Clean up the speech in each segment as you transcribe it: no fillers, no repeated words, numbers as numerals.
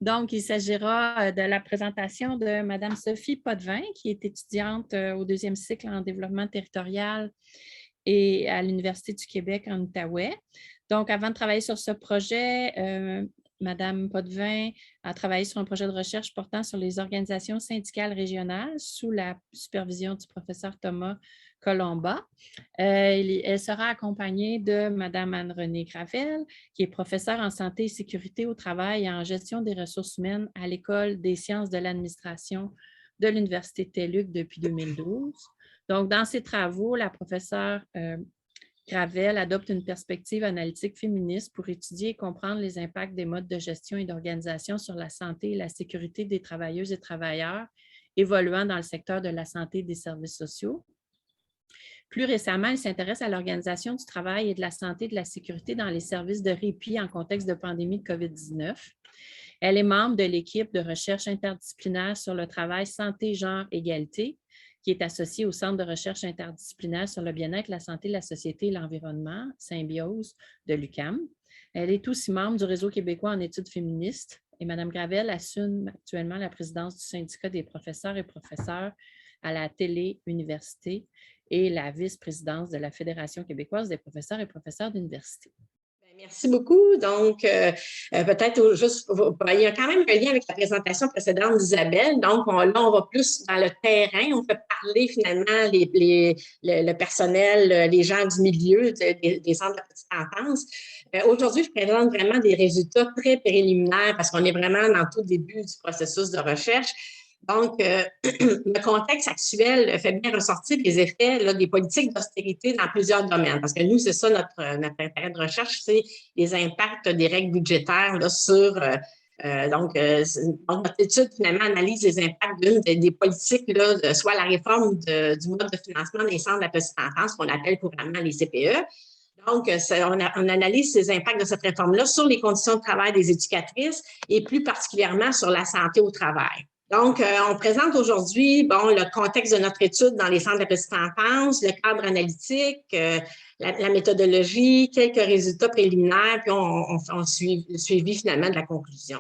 Donc, il s'agira de la présentation de Mme Sophie Potvin, qui est étudiante au deuxième cycle en développement territorial et à l'Université du Québec en Outaouais. Donc, avant de travailler sur ce projet, Mme Potvin a travaillé sur un projet de recherche portant sur les organisations syndicales régionales sous la supervision du professeur Thomas Colomba. Elle sera accompagnée de Mme Anne-Renée Gravel, qui est professeure en santé et sécurité au travail et en gestion des ressources humaines à l'École des sciences de l'administration de l'Université de TELUC depuis 2012. Donc, dans ses travaux, la professeure Gravel adopte une perspective analytique féministe pour étudier et comprendre les impacts des modes de gestion et d'organisation sur la santé et la sécurité des travailleuses et travailleurs évoluant dans le secteur de la santé et des services sociaux. Plus récemment, elle s'intéresse à l'organisation du travail et de la santé et de la sécurité dans les services de répit en contexte de pandémie de COVID-19. Elle est membre de l'équipe de recherche interdisciplinaire sur le travail santé, genre, égalité, qui est associée au Centre de recherche interdisciplinaire sur le bien-être, la santé, la société et l'environnement, Symbiose, de l'UQAM. Elle est aussi membre du Réseau québécois en études féministes et Mme Gravel assume actuellement la présidence du syndicat des professeurs et professeurs à la Télé-Université et la vice-présidence de la Fédération québécoise des professeurs et professeurs d'université. Merci beaucoup. Donc, peut-être juste, il y a quand même un lien avec la présentation précédente d'Isabelle. Donc, là, on va plus dans le terrain. On fait parler finalement le personnel, les gens du milieu des centres de petite enfance. Aujourd'hui, je présente vraiment des résultats très préliminaires parce qu'on est vraiment dans tout début du processus de recherche. Donc, le contexte actuel fait bien ressortir les effets là, des politiques d'austérité dans plusieurs domaines. Parce que nous, c'est ça notre intérêt de recherche, c'est les impacts des règles budgétaires là, sur... donc, notre étude, finalement, analyse les impacts d'une des politiques, là, soit la réforme du mode de financement des centres de la petite enfance, qu'on appelle couramment les CPE. Donc, on analyse ces impacts de cette réforme-là sur les conditions de travail des éducatrices et plus particulièrement sur la santé au travail. Donc, on présente aujourd'hui le contexte de notre étude dans les centres de la petite enfance, le cadre analytique, la méthodologie, quelques résultats préliminaires, puis on suivi finalement de la conclusion.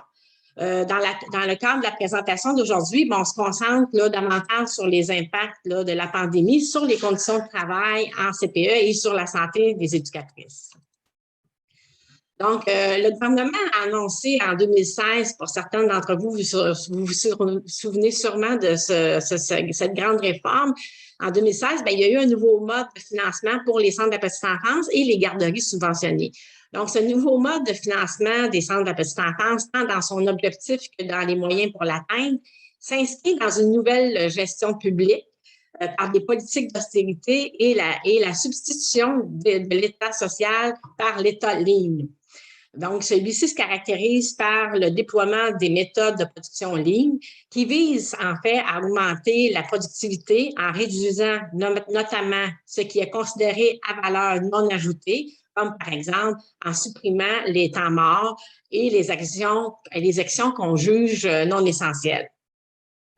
Dans le cadre de la présentation d'aujourd'hui, on se concentre là, davantage sur les impacts là, de la pandémie, sur les conditions de travail en CPE et sur la santé des éducatrices. Donc, le gouvernement a annoncé en 2016, pour certains d'entre vous, vous vous souvenez sûrement de cette grande réforme. En 2016, il y a eu un nouveau mode de financement pour les centres de la petite enfance et les garderies subventionnées. Donc, ce nouveau mode de financement des centres de la petite enfance, tant dans son objectif que dans les moyens pour l'atteindre, s'inscrit dans une nouvelle gestion publique par des politiques d'austérité et la substitution de l'État social par l'État ligne. Donc, celui-ci se caractérise par le déploiement des méthodes de production en ligne qui visent en fait à augmenter la productivité en réduisant notamment ce qui est considéré à valeur non ajoutée, comme par exemple en supprimant les temps morts et les actions qu'on juge non essentielles.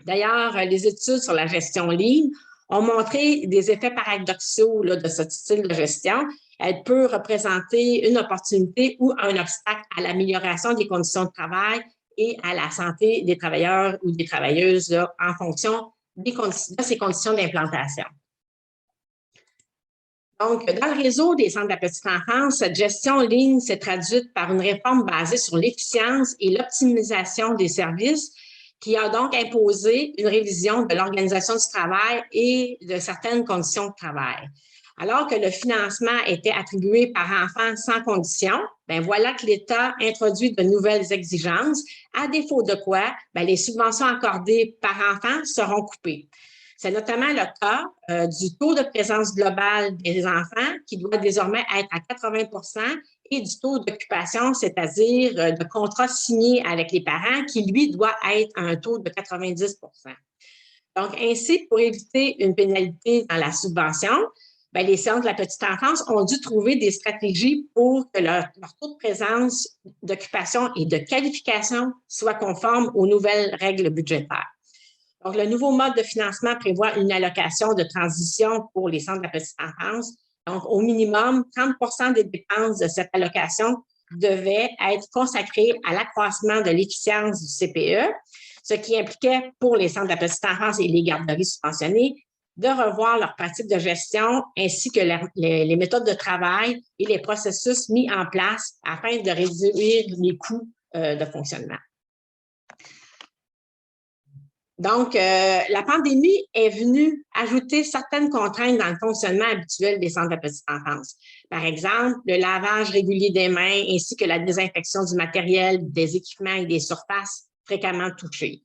D'ailleurs, les études sur la gestion en ligne ont montré des effets paradoxaux là, de ce style de gestion. Elle peut représenter une opportunité ou un obstacle à l'amélioration des conditions de travail et à la santé des travailleurs ou des travailleuses là, en fonction de ces conditions d'implantation. Donc, dans le réseau des centres de la petite enfance, cette gestion en ligne s'est traduite par une réforme basée sur l'efficience et l'optimisation des services qui a donc imposé une révision de l'organisation du travail et de certaines conditions de travail. Alors que le financement était attribué par enfant sans condition, voilà que l'État introduit de nouvelles exigences, à défaut de quoi les subventions accordées par enfant seront coupées. C'est notamment le cas du taux de présence globale des enfants qui doit désormais être à 80 % et du taux d'occupation, c'est-à-dire de contrat signé avec les parents qui, lui, doit être à un taux de 90 %. Donc, ainsi, pour éviter une pénalité dans la subvention, les centres de la petite enfance ont dû trouver des stratégies pour que leur taux de présence, d'occupation et de qualification soit conforme aux nouvelles règles budgétaires. Donc, le nouveau mode de financement prévoit une allocation de transition pour les centres de la petite enfance. Donc, au minimum, 30 % des dépenses de cette allocation devait être consacré à l'accroissement de l'efficience du CPE, ce qui impliquait pour les centres de la petite enfance et les garderies subventionnées de revoir leurs pratiques de gestion ainsi que les méthodes de travail et les processus mis en place afin de réduire les coûts de fonctionnement. Donc, la pandémie est venue ajouter certaines contraintes dans le fonctionnement habituel des centres de petite enfance. Par exemple, le lavage régulier des mains ainsi que la désinfection du matériel, des équipements et des surfaces fréquemment touchées.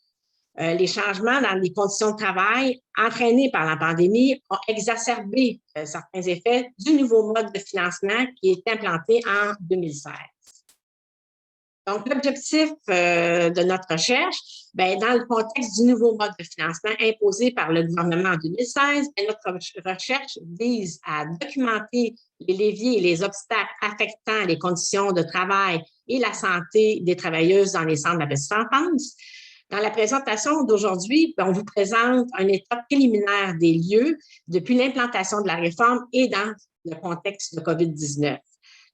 Les changements dans les conditions de travail entraînés par la pandémie ont exacerbé certains effets du nouveau mode de financement qui est implanté en 2016. Donc, l'objectif de notre recherche, dans le contexte du nouveau mode de financement imposé par le gouvernement en 2016, notre recherche vise à documenter les leviers et les obstacles affectant les conditions de travail et la santé des travailleuses dans les centres de la petite enfance. Dans la présentation d'aujourd'hui, on vous présente un état préliminaire des lieux depuis l'implantation de la réforme et dans le contexte de COVID-19.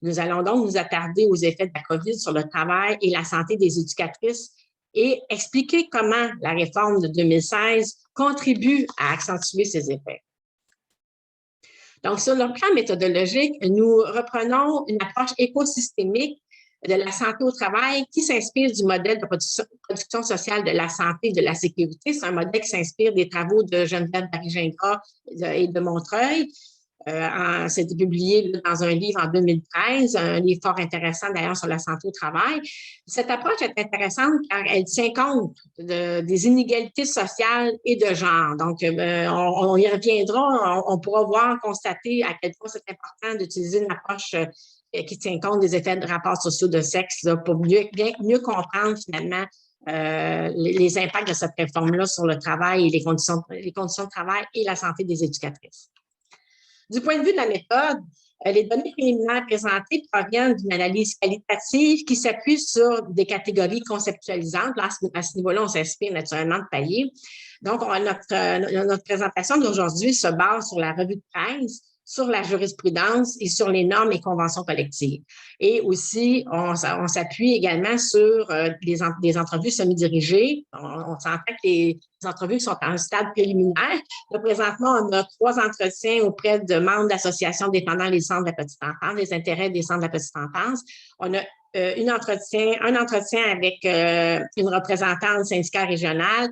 Nous allons donc nous attarder aux effets de la COVID sur le travail et la santé des éducatrices et expliquer comment la réforme de 2016 contribue à accentuer ces effets. Donc, sur le plan méthodologique, nous reprenons une approche écosystémique de la santé au travail qui s'inspire du modèle de production sociale de la santé et de la sécurité. C'est un modèle qui s'inspire des travaux de Geneviève Barry-Gingras et de Montreuil. C'était publié dans un livre en 2013, un livre fort intéressant d'ailleurs sur la santé au travail. Cette approche est intéressante car elle tient compte des inégalités sociales et de genre. Donc, on y reviendra, on pourra voir, constater à quel point c'est important d'utiliser une approche qui tient compte des effets de rapports sociaux de sexe là, pour mieux comprendre finalement les impacts de cette réforme-là sur le travail et les conditions de travail et la santé des éducatrices. Du point de vue de la méthode, les données préliminaires présentées proviennent d'une analyse qualitative qui s'appuie sur des catégories conceptualisantes. Là, à ce niveau-là, on s'inspire naturellement de paliers. Donc, notre présentation d'aujourd'hui se base sur la revue de presse, sur la jurisprudence et sur les normes et conventions collectives. Et aussi, on s'appuie également sur des entrevues semi-dirigées. On s'entend que les entrevues sont à un stade préliminaire. Là, présentement, on a 3 entretiens auprès de membres d'associations défendant les centres de la petite enfance, les intérêts des centres de la petite enfance. On a un entretien avec une représentante du syndicat régional,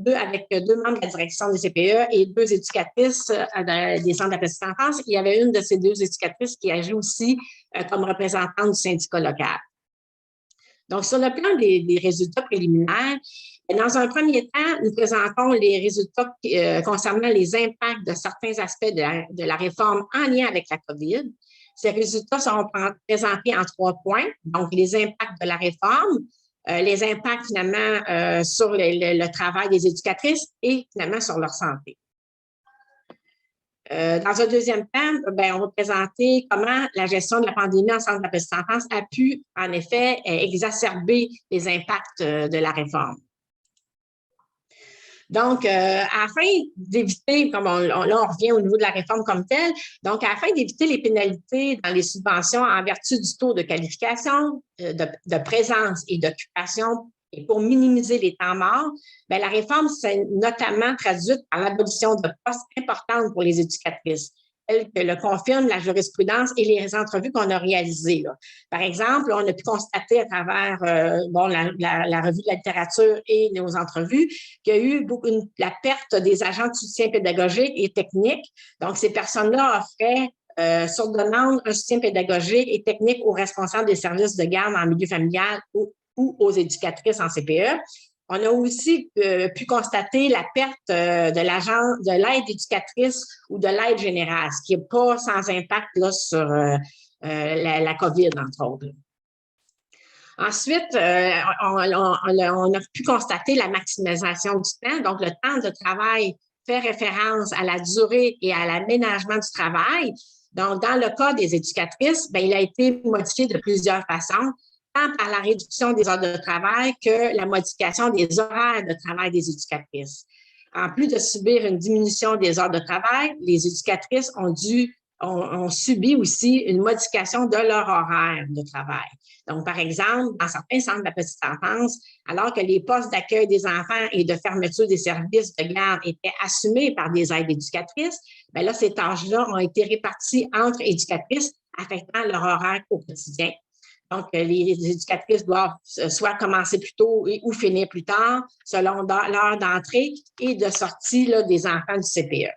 avec 2 membres de la direction des CPE et 2 éducatrices des centres de la petite enfance. Il y avait une de ces 2 éducatrices qui agit aussi comme représentante du syndicat local. Donc, sur le plan des résultats préliminaires, dans un premier temps, nous présentons les résultats concernant les impacts de certains aspects de la réforme en lien avec la COVID. Ces résultats seront présentés en 3 points, donc les impacts de la réforme, les impacts finalement sur le travail des éducatrices et finalement sur leur santé. Dans un deuxième temps, on va présenter comment la gestion de la pandémie en centre de la petite enfance a pu, en effet, exacerber les impacts de la réforme. Donc, afin d'éviter, comme là, on revient au niveau de la réforme comme telle, donc afin d'éviter les pénalités dans les subventions en vertu du taux de qualification, de présence et d'occupation, et pour minimiser les temps morts, la réforme s'est notamment traduite par l'abolition de postes importants pour les éducatrices, tel que le confirme la jurisprudence et les entrevues qu'on a réalisées. Là. Par exemple, on a pu constater à travers la revue de la littérature et nos entrevues qu'il y a eu la perte des agents de soutien pédagogique et technique. Donc, ces personnes-là offraient sur demande un soutien pédagogique et technique aux responsables des services de garde en milieu familial ou aux éducatrices en CPE. On a aussi pu constater la perte de l'aide éducatrice ou de l'aide générale, ce qui n'est pas sans impact là, sur la COVID, entre autres. Ensuite, on a pu constater la maximisation du temps. Donc, le temps de travail fait référence à la durée et à l'aménagement du travail. Donc, dans le cas des éducatrices, il a été modifié de plusieurs façons, tant par la réduction des heures de travail que la modification des horaires de travail des éducatrices. En plus de subir une diminution des heures de travail, les éducatrices ont dû ont subi aussi une modification de leur horaire de travail. Donc, par exemple, dans certains centres de la petite enfance, alors que les postes d'accueil des enfants et de fermeture des services de garde étaient assumés par des aides éducatrices, bien là, ces tâches-là ont été réparties entre éducatrices, affectant leur horaire au quotidien. Donc, les éducatrices doivent soit commencer plus tôt ou finir plus tard, selon l'heure d'entrée et de sortie là, des enfants du CPE.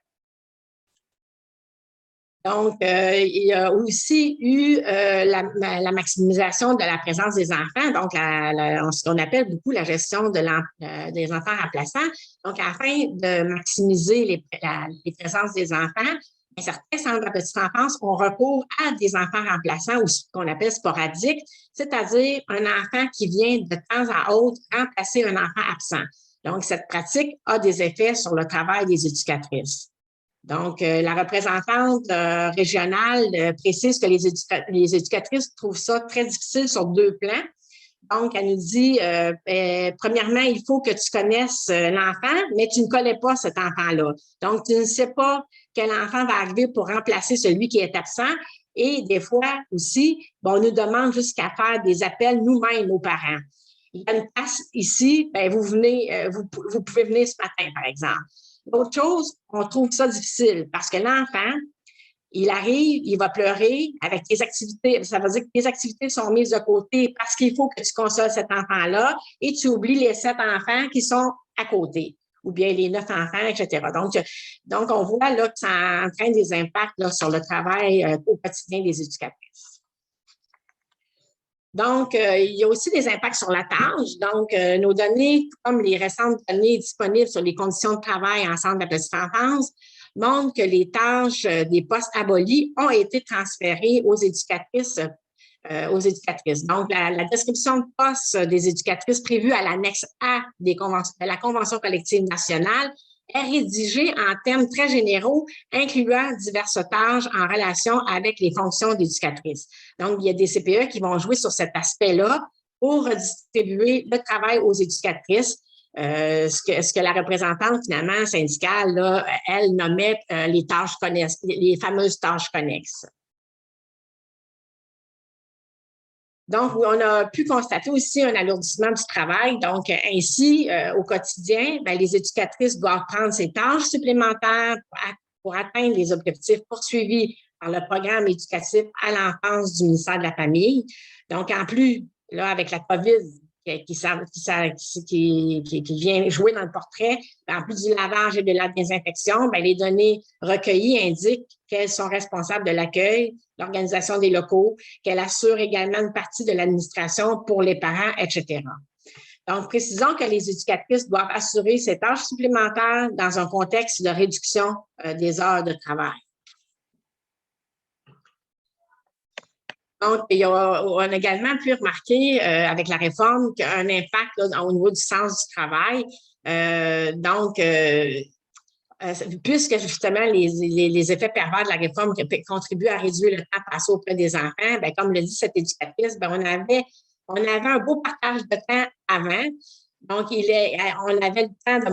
Donc, il y a aussi eu la maximisation de la présence des enfants, donc ce qu'on appelle beaucoup la gestion des enfants remplaçants. Donc, afin de maximiser les présences des enfants, certains centres de la petite enfance ont recours à des enfants remplaçants ou ce qu'on appelle sporadiques, c'est-à-dire un enfant qui vient de temps à autre remplacer un enfant absent. Donc, cette pratique a des effets sur le travail des éducatrices. Donc, la représentante régionale précise que les éducatrices trouvent ça très difficile sur 2 plans. Donc, elle nous dit, premièrement, il faut que tu connaisses l'enfant, mais tu ne connais pas cet enfant-là. Donc, tu ne sais pas quel enfant va arriver pour remplacer celui qui est absent. Et des fois aussi, on nous demande jusqu'à faire des appels nous-mêmes aux parents. Il y a une place ici, bien, vous pouvez venir ce matin, par exemple. L'autre chose, on trouve ça difficile parce que l'enfant, il arrive, il va pleurer avec tes activités. Ça veut dire que tes activités sont mises de côté parce qu'il faut que tu consoles cet enfant-là et tu oublies les 7 enfants qui sont à côté ou bien les 9 enfants, etc. Donc on voit là que ça entraîne des impacts là, sur le travail au quotidien des éducatrices. Donc, il y a aussi des impacts sur la tâche. Donc, nos données, comme les récentes données disponibles sur les conditions de travail en centre de la petite enfance, montrent que les tâches des postes abolis ont été transférées aux éducatrices. Donc, la description de poste des éducatrices prévue à l'annexe A de la Convention collective nationale est rédigée en termes très généraux, incluant diverses tâches en relation avec les fonctions d'éducatrice. Donc, il y a des CPE qui vont jouer sur cet aspect-là pour redistribuer le travail aux éducatrices. Ce que la représentante, finalement, syndicale, là, elle nommait les fameuses tâches connexes. Donc, on a pu constater aussi un alourdissement du travail. Donc, ainsi, au quotidien, bien, les éducatrices doivent prendre ces tâches supplémentaires pour atteindre les objectifs poursuivis par le programme éducatif à l'enfance du ministère de la Famille. Donc, en plus, là, avec la COVID qui vient jouer dans le portrait, en plus du lavage et de la désinfection, bien, les données recueillies indiquent qu'elles sont responsables de l'accueil, l'organisation des locaux, qu'elles assurent également une partie de l'administration pour les parents, etc. Donc, précisons que les éducatrices doivent assurer ces tâches supplémentaires dans un contexte de réduction des heures de travail. Donc, on a également pu remarquer avec la réforme qu'il y a un impact là, au niveau du sens du travail. Puisque justement les effets pervers de la réforme contribuent à réduire le temps passé auprès des enfants, bien, comme le dit cette éducatrice, bien, on avait un beau partage de temps avant. Donc, on avait le temps de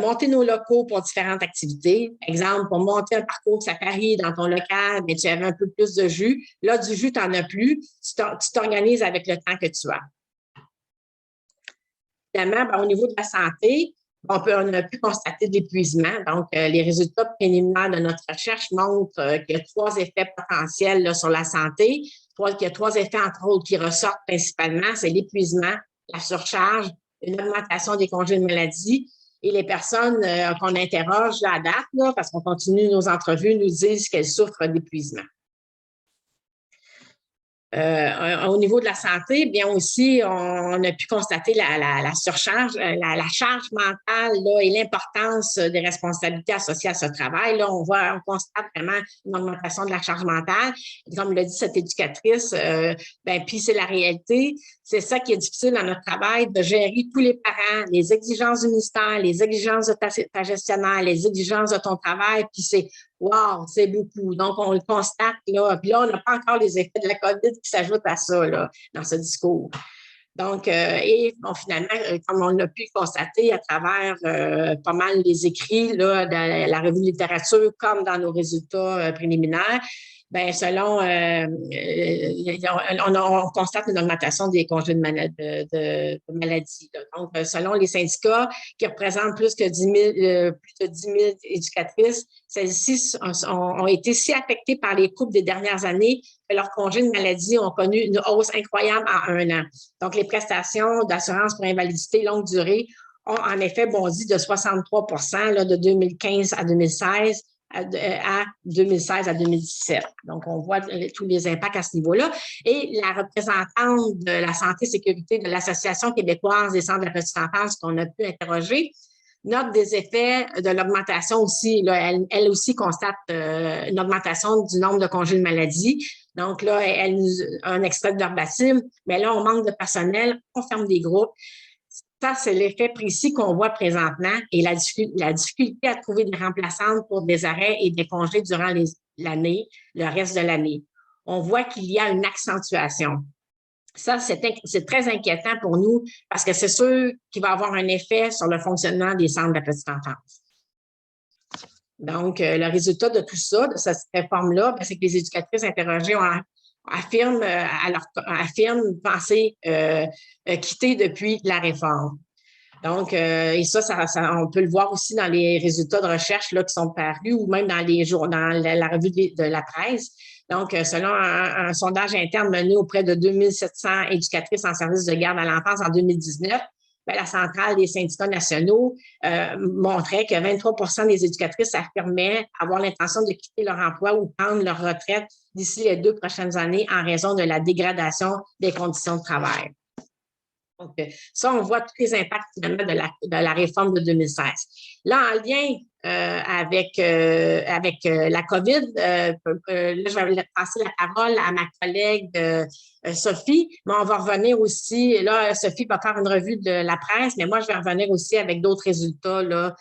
monter nos locaux pour différentes activités. Par exemple, pour monter un parcours safari dans ton local, mais tu avais un peu plus de jus. Là, du jus, tu n'en as plus. Tu t'organises avec le temps que tu as. Évidemment, bien, au niveau de la santé, on a pu constater de l'épuisement. Donc, les résultats préliminaires de notre recherche montrent qu'il y a 3 effets potentiels là, sur la santé. Il y a 3 effets, entre autres, qui ressortent principalement. C'est l'épuisement, la surcharge, une augmentation des congés de maladie. Et les personnes qu'on interroge à date, là, parce qu'on continue nos entrevues, nous disent qu'elles souffrent d'épuisement. Au niveau de la santé, bien aussi, on a pu constater la surcharge, la charge mentale là, et l'importance des responsabilités associées à ce travail. Là, on constate vraiment une augmentation de la charge mentale. Et comme l'a dit cette éducatrice, puis c'est la réalité. C'est ça qui est difficile dans notre travail, de gérer tous les parents, les exigences du ministère, les exigences de ta gestionnaire, les exigences de ton travail, puis c'est wow, c'est beaucoup. Donc, on le constate, là. Puis là, on n'a pas encore les effets de la COVID qui s'ajoutent à ça, là, dans ce discours. Donc, finalement, comme on a pu le constater à travers pas mal les écrits là, de la revue de littérature, comme dans nos résultats préliminaires, ben selon, on constate une augmentation des congés de maladie. Là. Donc, selon les syndicats qui représentent plus de 10 000 éducatrices, celles-ci ont été si affectées par les coupes des dernières années que leurs congés de maladie ont connu une hausse incroyable en 1 an. Donc, les prestations d'assurance pour invalidité longue durée ont en effet bondi de 63 là, de 2015 à 2016 à 2016 à 2017. Donc, on voit tous les impacts à ce niveau-là. Et la représentante de la santé et sécurité de l'Association québécoise des centres de la petite enfance qu'on a pu interroger note des effets de l'augmentation aussi. Là, elle aussi constate une augmentation du nombre de congés de maladie. Donc là, elle a un extrait de verbatim, mais là, on manque de personnel, on ferme des groupes. Ça, c'est l'effet précis qu'on voit présentement et la difficulté à trouver des remplaçantes pour des arrêts et des congés durant l'année, le reste de l'année. On voit qu'il y a une accentuation. Ça, c'est très inquiétant pour nous parce que c'est sûr qu'il va avoir un effet sur le fonctionnement des centres de la petite enfance. Donc, le résultat de tout ça, de cette réforme-là, c'est que les éducatrices interrogées affirment penser quitter depuis la réforme. Donc, et ça, on peut le voir aussi dans les résultats de recherche là, qui sont parus ou même dans la revue de la presse. Donc, selon un sondage interne mené auprès de 2700 éducatrices en service de garde à l'enfance en 2019, bien, la centrale des syndicats nationaux montrait que 23 des éducatrices affirmaient avoir l'intention de quitter leur emploi ou prendre leur retraite d'ici les 2 prochaines années en raison de la dégradation des conditions de travail. Donc, ça, on voit tous les impacts finalement de la réforme de 2016. Là, en lien avec la COVID, là, je vais passer la parole à ma collègue Sophie, mais on va revenir aussi, là, Sophie va faire une revue de la presse, mais moi, je vais revenir aussi avec d'autres résultats là,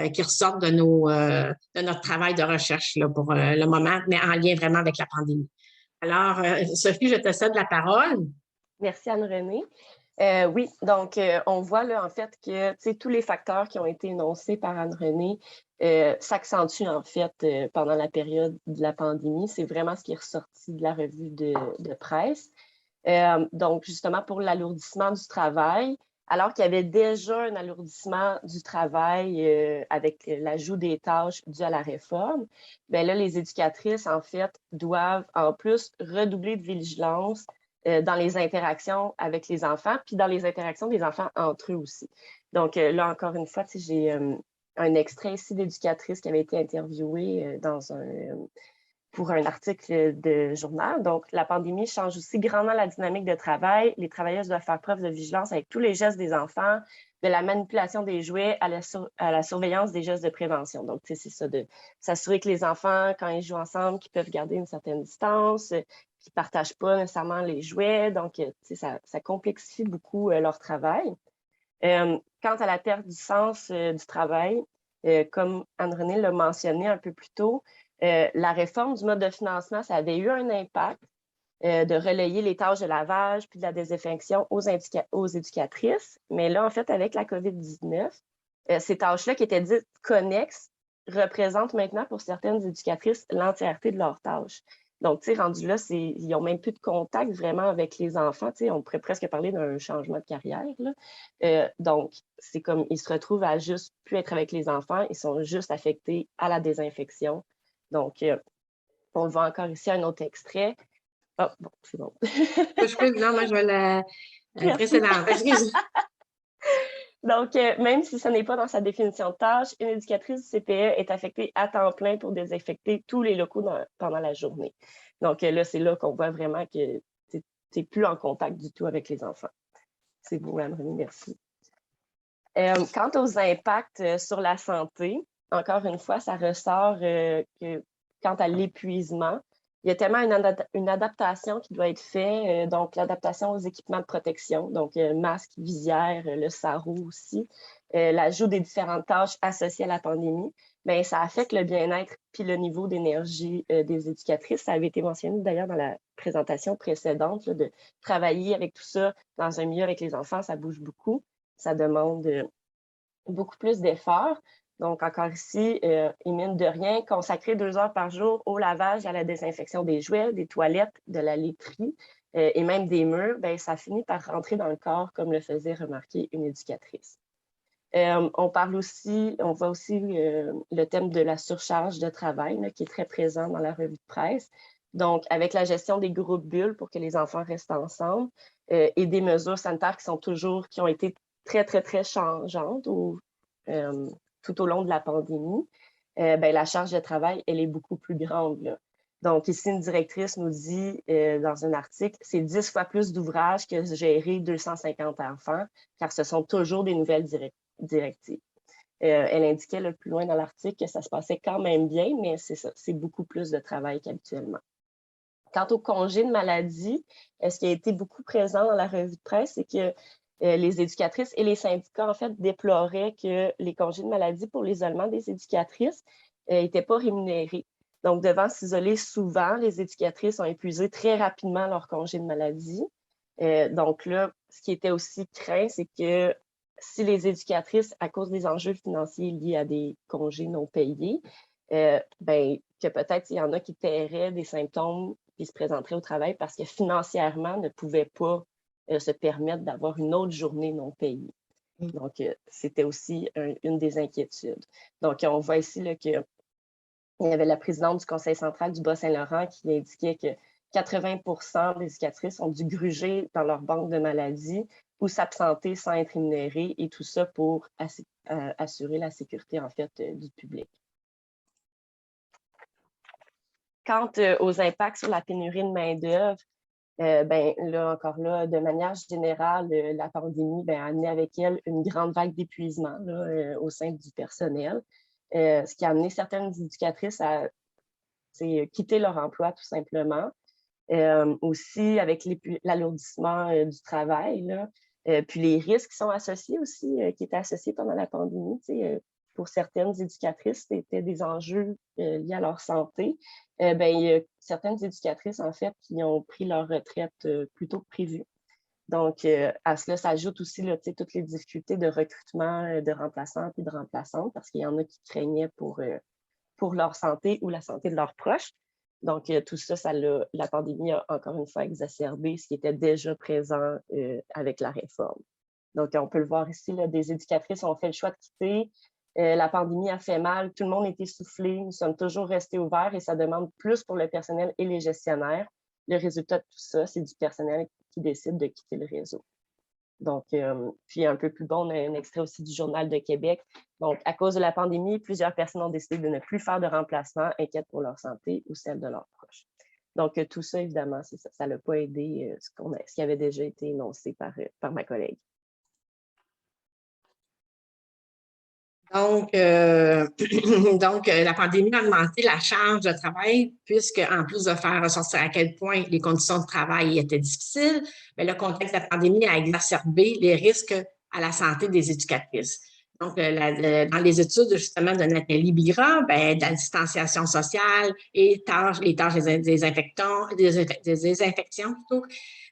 qui ressortent de notre travail de recherche là, pour le moment, mais en lien vraiment avec la pandémie. Alors, Sophie, je te cède la parole. Merci Anne-Renée. Oui, donc on voit là en fait que tous les facteurs qui ont été énoncés par Anne-Renée s'accentuent en fait pendant la période de la pandémie. C'est vraiment ce qui est ressorti de la revue de presse. Donc justement pour l'alourdissement du travail, alors qu'il y avait déjà un alourdissement du travail avec l'ajout des tâches dues à la réforme, bien là les éducatrices en fait doivent en plus redoubler de vigilance dans les interactions avec les enfants, puis dans les interactions des enfants entre eux aussi. Donc là, encore une fois, j'ai un extrait ici d'éducatrice qui avait été interviewée pour un article de journal. Donc, la pandémie change aussi grandement la dynamique de travail. Les travailleuses doivent faire preuve de vigilance avec tous les gestes des enfants, de la manipulation des jouets à la surveillance des gestes de prévention. Donc, c'est ça, de s'assurer que les enfants, quand ils jouent ensemble, qu'ils peuvent garder une certaine distance, qui ne partagent pas nécessairement les jouets. Donc, ça complexifie beaucoup leur travail. Quant à la perte du sens du travail, comme Anne-Renée l'a mentionné un peu plus tôt, la réforme du mode de financement, ça avait eu un impact de relayer les tâches de lavage puis de la désinfection aux éducatrices. Mais là, en fait, avec la COVID-19, ces tâches-là qui étaient dites connexes représentent maintenant pour certaines éducatrices l'entièreté de leurs tâches. Donc, tu sais, rendu là, ils n'ont même plus de contact vraiment avec les enfants. Tu sais, on pourrait presque parler d'un changement de carrière, là. Donc, c'est comme, ils se retrouvent à juste plus être avec les enfants. Ils sont juste affectés à la désinfection. Donc, on voit encore ici un autre extrait. Oh, bon, c'est bon. Non, moi, je vais la précédente. Donc, même si ce n'est pas dans sa définition de tâche, une éducatrice du CPE est affectée à temps plein pour désinfecter tous les locaux pendant la journée. Donc, là, c'est là qu'on voit vraiment que tu n'es plus en contact du tout avec les enfants. C'est beau, Anne-Renée, merci. Quant aux impacts sur la santé, encore une fois, ça ressort que quant à l'épuisement, il y a tellement une adaptation qui doit être faite, donc l'adaptation aux équipements de protection, donc masque, visière, le sarrau aussi, l'ajout des différentes tâches associées à la pandémie, bien, ça affecte le bien-être puis le niveau d'énergie des éducatrices. Ça avait été mentionné d'ailleurs dans la présentation précédente, là, de travailler avec tout ça dans un milieu avec les enfants, ça bouge beaucoup, ça demande beaucoup plus d'efforts. Donc, encore ici, et mine de rien, consacrer 2 heures par jour au lavage et à la désinfection des jouets, des toilettes, de la laiterie et même des murs, bien, ça finit par rentrer dans le corps, comme le faisait remarquer une éducatrice. On voit aussi le thème de la surcharge de travail là, qui est très présent dans la revue de presse. Donc, avec la gestion des groupes bulles pour que les enfants restent ensemble et des mesures sanitaires qui ont été très, très, très changeantes tout au long de la pandémie, ben, la charge de travail, elle est beaucoup plus grande, là. Donc, ici, une directrice nous dit dans un article, c'est 10 fois plus d'ouvrages que gérer 250 enfants, car ce sont toujours des nouvelles directives. Elle indiquait le plus loin dans l'article que ça se passait quand même bien, mais c'est ça, c'est beaucoup plus de travail qu'habituellement. Quant au congé de maladie, ce qui a été beaucoup présent dans la revue de presse, c'est que les éducatrices et les syndicats, en fait, déploraient que les congés de maladie pour l'isolement des éducatrices n'étaient pas rémunérés. Donc, devant s'isoler souvent, les éducatrices ont épuisé très rapidement leur congé de maladie. Donc là, ce qui était aussi craint, c'est que si les éducatrices, à cause des enjeux financiers liés à des congés non payés, ben, que peut-être il y en a qui tairaient des symptômes qui se présenteraient au travail parce que financièrement ne pouvaient pas se permettre d'avoir une autre journée non payée. Donc, c'était aussi une des inquiétudes. Donc, on voit ici là, qu'il y avait la présidente du Conseil central du Bas-Saint-Laurent qui indiquait que 80% des éducatrices ont dû gruger dans leur banque de maladie ou s'absenter sans être rémunérées, et tout ça pour assurer la sécurité, en fait, du public. Quant aux impacts sur la pénurie de main-d'œuvre, ben là, encore là, de manière générale, la pandémie a amené avec elle une grande vague d'épuisement au sein du personnel, ce qui a amené certaines éducatrices à quitter leur emploi tout simplement. Aussi avec l'alourdissement du travail, là, puis les risques qui sont associés aussi, qui étaient associés pendant la pandémie. Pour certaines éducatrices, c'était des enjeux liés à leur santé. Ben, il y a certaines éducatrices, en fait, qui ont pris leur retraite plus tôt que prévu. Donc, à cela s'ajoute aussi là, toutes les difficultés de recrutement de remplaçants et de remplaçantes, parce qu'il y en a qui craignaient pour leur santé ou la santé de leurs proches. Donc, tout ça, la pandémie a encore une fois exacerbé ce qui était déjà présent avec la réforme. Donc, on peut le voir ici, là, des éducatrices ont fait le choix de quitter. La pandémie a fait mal, tout le monde est essoufflé, nous sommes toujours restés ouverts et ça demande plus pour le personnel et les gestionnaires. Le résultat de tout ça, c'est du personnel qui décide de quitter le réseau. Donc, puis un peu plus bas, on a un extrait aussi du Journal de Québec. Donc, à cause de la pandémie, plusieurs personnes ont décidé de ne plus faire de remplacement, inquiètes pour leur santé ou celle de leurs proches. Donc, tout ça, évidemment, ça n'a pas aidé ce qui avait déjà été énoncé par ma collègue. Donc, la pandémie a augmenté la charge de travail, puisque en plus de faire ressortir à quel point les conditions de travail étaient difficiles, mais le contexte de la pandémie a exacerbé les risques à la santé des éducatrices. Donc, dans les études justement de Nathalie Bira, de la distanciation sociale et les tâches des désinfections plutôt,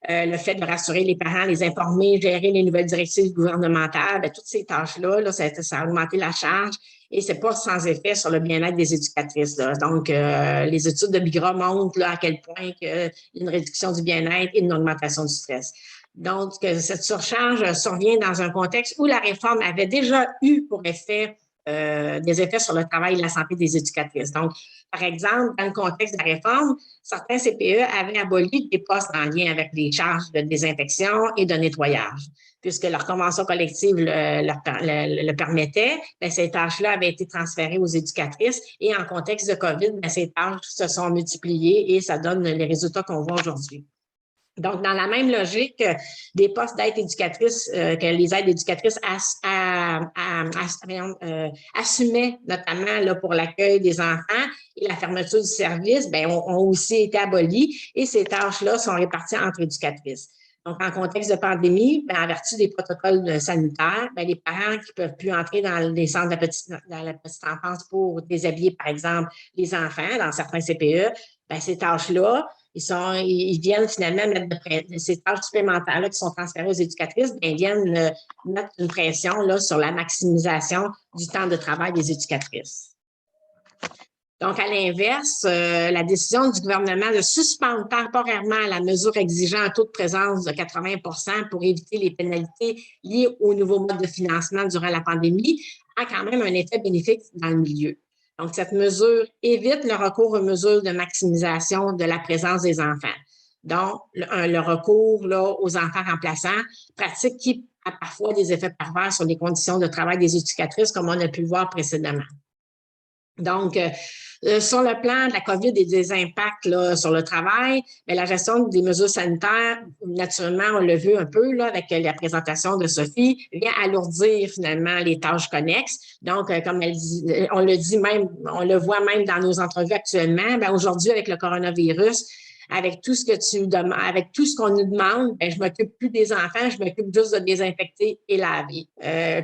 le fait de rassurer les parents, les informer, gérer les nouvelles directives gouvernementales, toutes ces tâches-là, ça a augmenté la charge et c'est pas sans effet sur le bien-être des éducatrices, là. Donc, les études de Bira montrent là, à quel point il y a une réduction du bien-être et une augmentation du stress. Donc, cette surcharge survient dans un contexte où la réforme avait déjà eu pour effet des effets sur le travail et la santé des éducatrices. Donc, par exemple, dans le contexte de la réforme, certains CPE avaient aboli des postes en lien avec les charges de désinfection et de nettoyage. Puisque leur convention collective le permettait, ces tâches-là avaient été transférées aux éducatrices et en contexte de COVID, ces tâches se sont multipliées et ça donne les résultats qu'on voit aujourd'hui. Donc, dans la même logique des postes d'aide éducatrice, que les aides éducatrices assumaient notamment là, pour l'accueil des enfants et la fermeture du service, bien, ont aussi été abolies et ces tâches-là sont réparties entre éducatrices. Donc, en contexte de pandémie, bien, en vertu des protocoles sanitaires, bien, les parents qui ne peuvent plus entrer dans les centres dans la petite enfance pour déshabiller, par exemple, les enfants dans certains CPE, bien, ces tâches-là, ils viennent finalement mettre ces tâches supplémentaires-là qui sont transférées aux éducatrices, bien, viennent mettre une pression là, sur la maximisation du temps de travail des éducatrices. Donc, à l'inverse, la décision du gouvernement de suspendre temporairement la mesure exigeant un taux de présence de 80 pour éviter les pénalités liées au nouveau mode de financement durant la pandémie a quand même un effet bénéfique dans le milieu. Donc, cette mesure évite le recours aux mesures de maximisation de la présence des enfants. Donc, le recours là, aux enfants remplaçants, pratique qui a parfois des effets pervers sur les conditions de travail des éducatrices, comme on a pu le voir précédemment. Donc, sur le plan de la COVID et des impacts là, sur le travail, bien, la gestion des mesures sanitaires, naturellement, on l'a vu un peu là, avec la présentation de Sophie, vient alourdir finalement les tâches connexes. Donc, comme elle dit, on le dit même, on le voit même dans nos entrevues actuellement, bien, aujourd'hui, avec le coronavirus, avec tout ce que avec tout ce qu'on nous demande, bien, je m'occupe plus des enfants, je m'occupe juste de désinfecter et laver.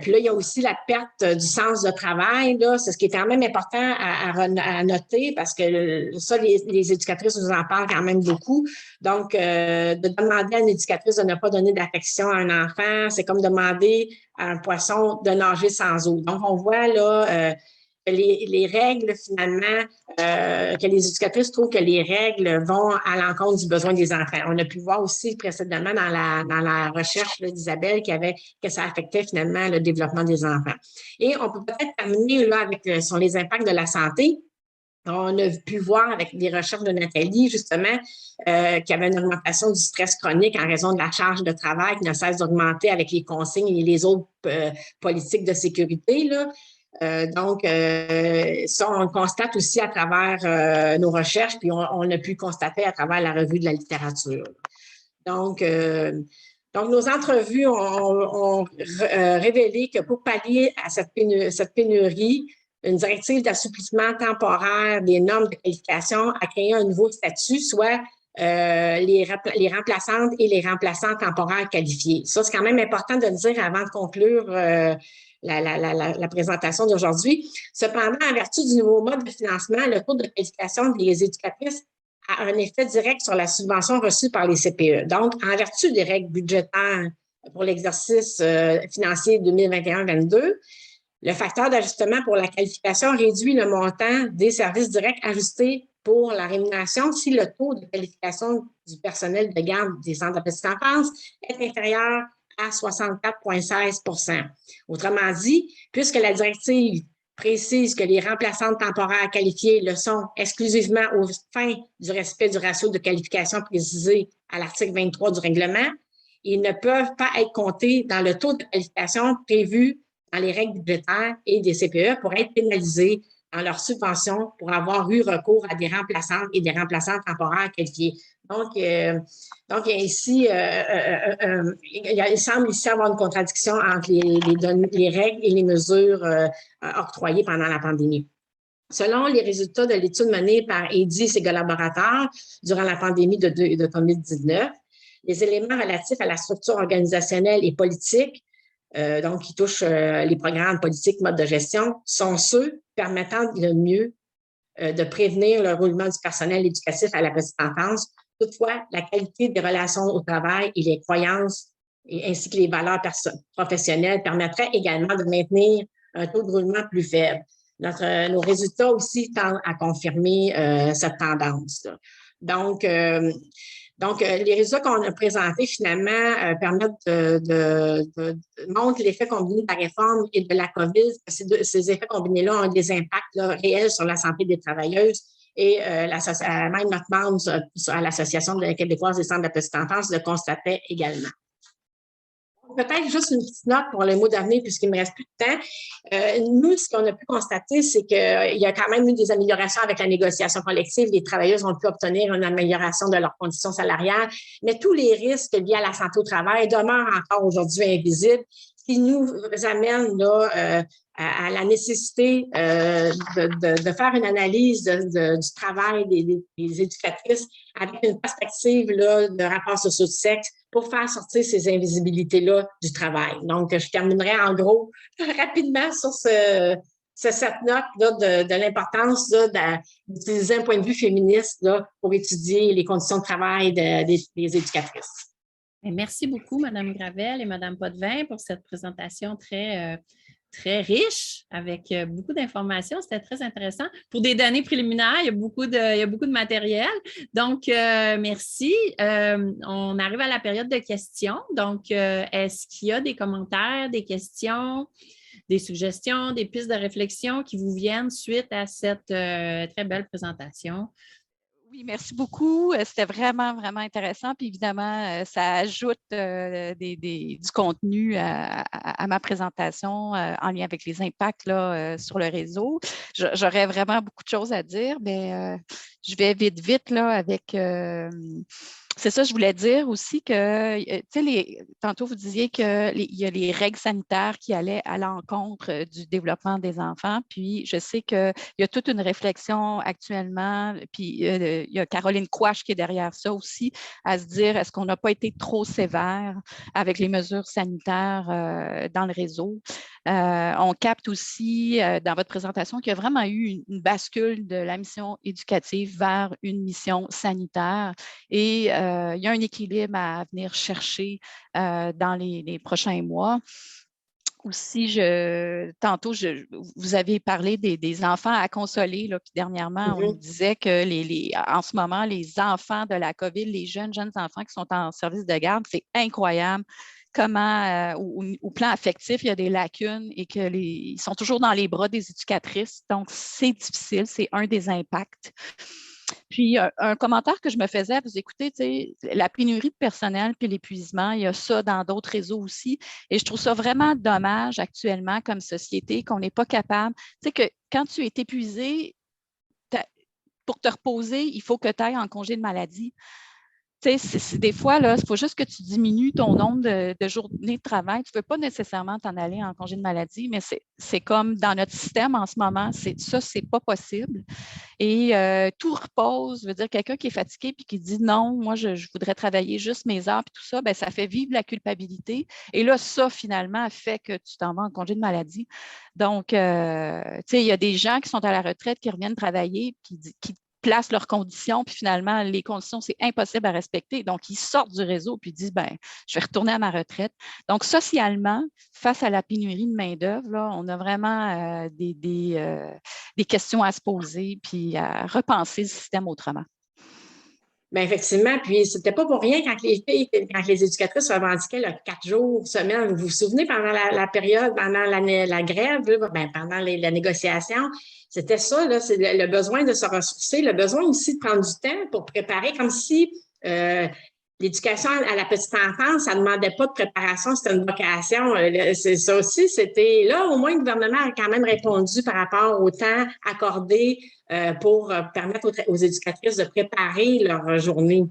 Puis là, il y a aussi la perte du sens de travail, là, c'est ce qui est quand même important à noter parce que ça, les éducatrices nous en parlent quand même beaucoup. Donc, de demander à une éducatrice de ne pas donner d'affection à un enfant, c'est comme demander à un poisson de nager sans eau. Donc, on voit là les règles, finalement, que les éducatrices trouvent que les règles vont à l'encontre du besoin des enfants. On a pu voir aussi précédemment dans la recherche d'Isabelle que ça affectait finalement le développement des enfants. Et on peut peut-être terminer là sur les impacts de la santé. On a pu voir avec des recherches de Nathalie, justement, qu'il y avait une augmentation du stress chronique en raison de la charge de travail qui ne cesse d'augmenter avec les consignes et les autres politiques de sécurité, là. Donc, ça, on le constate aussi à travers nos recherches, puis on a pu le constater à travers la revue de la littérature. Donc nos entrevues ont révélé que pour pallier à cette pénurie, une directive d'assouplissement temporaire des normes de qualification a créé un nouveau statut, soit les remplaçantes et les remplaçants temporaires qualifiés. Ça, c'est quand même important de le dire avant de conclure la présentation d'aujourd'hui. Cependant, en vertu du nouveau mode de financement, le taux de qualification des éducatrices a un effet direct sur la subvention reçue par les CPE. Donc, en vertu des règles budgétaires pour l'exercice financier 2021-22, le facteur d'ajustement pour la qualification réduit le montant des services directs ajustés pour la rémunération si le taux de qualification du personnel de garde des centres de petite enfance est inférieur à 64,16 %. Autrement dit, puisque la directive précise que les remplaçantes temporaires qualifiées le sont exclusivement aux fins du respect du ratio de qualification précisé à l'article 23 du règlement, ils ne peuvent pas être comptés dans le taux de qualification prévu dans les règles budgétaires et des CPE pour être pénalisés dans leur subvention pour avoir eu recours à des remplaçantes et des remplaçants temporaires qualifiés. Donc, il y a ici, il semble ici avoir une contradiction entre les règles et les mesures octroyées pendant la pandémie. Selon les résultats de l'étude menée par Eddy et ses collaborateurs durant la pandémie de COVID-19, les éléments relatifs à la structure organisationnelle et politique, donc qui touchent les programmes politiques, modes de gestion, sont ceux permettant le mieux de prévenir le roulement du personnel éducatif à la petite enfance. Toutefois, la qualité des relations au travail et les croyances ainsi que les valeurs professionnelles permettraient également de maintenir un taux de roulement plus faible. Nos résultats aussi tendent à confirmer cette tendance. Donc, les résultats qu'on a présentés, finalement, montrent l'effet combiné de la réforme et de la COVID. Ces effets combinés-là ont des impacts réels sur la santé des travailleuses. Et même notre membre à l'Association québécoise des centres de petite enfance le constatait également. Peut-être juste une petite note pour le mot d'avenir, puisqu'il ne me reste plus de temps. Nous, ce qu'on a pu constater, c'est qu'il y a quand même eu des améliorations avec la négociation collective. Les travailleuses ont pu obtenir une amélioration de leurs conditions salariales, mais tous les risques liés à la santé au travail demeurent encore aujourd'hui invisibles, ce qui nous amène là, à la nécessité de faire une analyse du travail des éducatrices avec une perspective là, de rapport socio-sexe pour faire sortir ces invisibilités-là du travail. Donc, je terminerai en gros rapidement sur cette note là, de l'importance d'utiliser un point de vue féministe là, pour étudier les conditions de travail des éducatrices. Merci beaucoup, Mme Gravel et Mme Potvin, pour cette présentation très riche, avec beaucoup d'informations. C'était très intéressant. Pour des données préliminaires, il y a beaucoup de matériel. Donc, merci. On arrive à la période de questions. Donc, est-ce qu'il y a des commentaires, des questions, des suggestions, des pistes de réflexion qui vous viennent suite à cette très belle présentation? Oui, merci beaucoup. C'était vraiment, vraiment intéressant. Puis évidemment, ça ajoute du contenu à ma présentation en lien avec les impacts là, sur le réseau. J'aurais vraiment beaucoup de choses à dire, mais je vais vite là, avec... c'est ça, je voulais dire aussi que, tu sais, tantôt vous disiez qu'il y a les règles sanitaires qui allaient à l'encontre du développement des enfants. Puis, je sais qu'il y a toute une réflexion actuellement, puis il y a Caroline Quash qui est derrière ça aussi, à se dire, est-ce qu'on n'a pas été trop sévère avec les mesures sanitaires dans le réseau? On capte aussi dans votre présentation qu'il y a vraiment eu une bascule de la mission éducative vers une mission sanitaire et il y a un équilibre à venir chercher dans les prochains mois. Aussi, tantôt, vous avez parlé des enfants à consoler, là, puis dernièrement, on nous disait que en ce moment, les enfants de la COVID, les jeunes enfants qui sont en service de garde, c'est incroyable comment, au plan affectif, il y a des lacunes et qu'ils sont toujours dans les bras des éducatrices. Donc, c'est difficile, c'est un des impacts. Puis, un commentaire que je me faisais, vous écoutez, la pénurie de personnel puis l'épuisement, il y a ça dans d'autres réseaux aussi. Et je trouve ça vraiment dommage actuellement comme société qu'on n'est pas capable. Tu sais que quand tu es épuisé, pour te reposer, il faut que tu ailles en congé de maladie. Tu sais, des fois, il faut juste que tu diminues ton nombre de journées de travail. Tu ne peux pas nécessairement t'en aller en congé de maladie, mais c'est comme dans notre système en ce moment, ça, ce n'est pas possible. Et tout repose, je veux dire, quelqu'un qui est fatigué puis qui dit non, moi, je voudrais travailler juste mes heures puis tout ça, bien, ça fait vivre la culpabilité. Et là, ça, finalement, fait que tu t'en vas en congé de maladie. Donc, tu sais, il y a des gens qui sont à la retraite, qui reviennent travailler, qui placent leurs conditions, puis finalement, les conditions, c'est impossible à respecter. Donc, ils sortent du réseau puis disent, ben, je vais retourner à ma retraite. Donc, socialement, face à la pénurie de main-d'œuvre, là, on a vraiment des questions à se poser puis à repenser le système autrement. Bien, effectivement, puis c'était pas pour rien quand les éducatrices revendiquaient le 4 jours semaine. Vous vous souvenez, pendant la période, pendant la grève, bien, pendant la négociation, c'était ça, là, c'est le besoin de se ressourcer, le besoin aussi de prendre du temps pour préparer, comme si l'éducation à la petite enfance, ça ne demandait pas de préparation, c'était une vocation. C'est ça aussi, c'était là, au moins, le gouvernement a quand même répondu par rapport au temps accordé pour permettre aux éducatrices de préparer leur journée.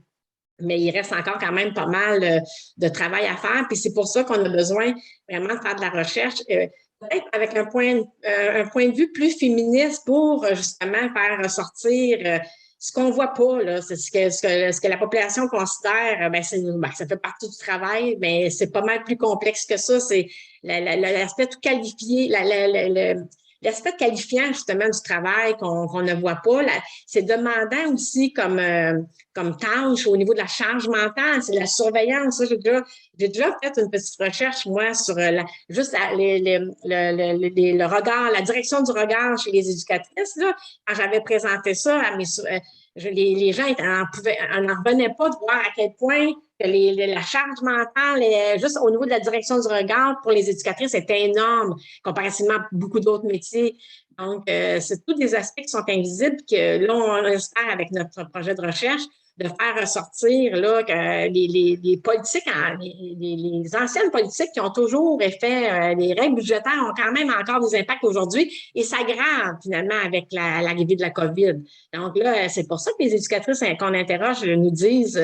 Mais il reste encore quand même pas mal de travail à faire. Puis c'est pour ça qu'on a besoin vraiment de faire de la recherche, peut-être avec un point de vue plus féministe pour justement faire ressortir ce qu'on ne voit pas, là, c'est ce que la population considère, ça fait partie du travail, mais c'est pas mal plus complexe que ça. C'est l'aspect tout qualifié, l'aspect qualifiant justement du travail qu'on ne voit pas. C'est demandant aussi comme tâche au niveau de la charge mentale, c'est la surveillance. Ça, j'ai déjà fait une petite recherche, moi, sur le regard, la direction du regard chez les éducatrices. Là, quand j'avais présenté ça à les gens n'en revenaient pas de voir à quel point que la charge mentale, juste au niveau de la direction du regard pour les éducatrices, était énorme comparativement à beaucoup d'autres métiers. Donc, c'est tous des aspects qui sont invisibles que là, on espère avec notre projet de recherche de faire ressortir là, que les politiques, les anciennes politiques qui ont toujours fait les règles budgétaires ont quand même encore des impacts aujourd'hui et s'aggravent finalement avec l'arrivée de la COVID. Donc là, c'est pour ça que les éducatrices qu'on interroge nous disent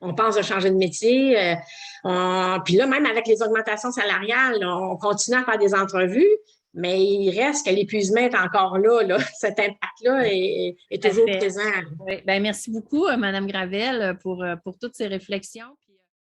on pense de changer de métier. Puis là, même avec les augmentations salariales, on continue à faire des entrevues, mais il reste que l'épuisement est encore là. Cet impact-là est toujours présent. Oui. Bien, merci beaucoup, Mme Gravel, pour toutes ces réflexions.